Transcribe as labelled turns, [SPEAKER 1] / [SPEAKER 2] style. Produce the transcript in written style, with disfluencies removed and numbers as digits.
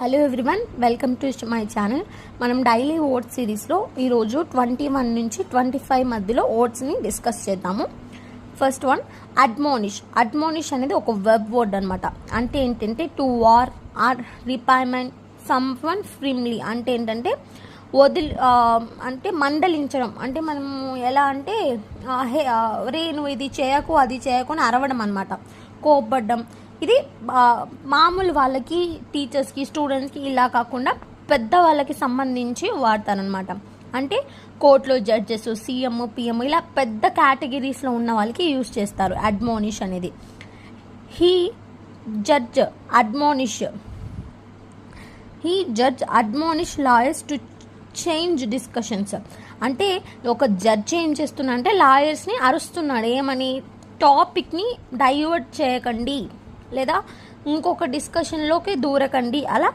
[SPEAKER 1] Hello everyone, welcome to my channel. మనం daily ఓట్స్ సిరీస్లో ఈరోజు 21 నుంచి 25 మధ్యలో ఓట్స్ని డిస్కస్ చేద్దాము. First one, admonish. అడ్మోనిష్ అనేది ఒక వెబ్ వర్డ్ అనమాట. అంటే ఏంటంటే to warn or reprimand someone firmly. అంటే ఏంటంటే అంటే మందలించడం. అంటే మనము ఎలా అంటే రే నువ్వు ఇది చేయకు అది చేయకు అని అరవడం అనమాట, కోప్పడ్డం. ఇది మామూలు వాళ్ళకి, టీచర్స్కి, స్టూడెంట్స్కి ఇలా కాకుండా పెద్ద వాళ్ళకి సంబంధించి వాడతారనమాట. అంటే కోర్టులో జడ్జెస్, సీఎం, పిఎం ఇలా పెద్ద కేటగిరీస్లో ఉన్న వాళ్ళకి యూజ్ చేస్తారు అడ్మోనిష్ అనేది. He judge admonish lawyers to change discussions. అంటే ఒక జడ్జ్ ఏం చేస్తున్నా అంటే లాయర్స్ని అరుస్తున్నాడు, ఏమని, టాపిక్ని డైవర్ట్ చేయకండి లేదా ఇంకొక డిస్కషన్లోకి దూరకండి అలా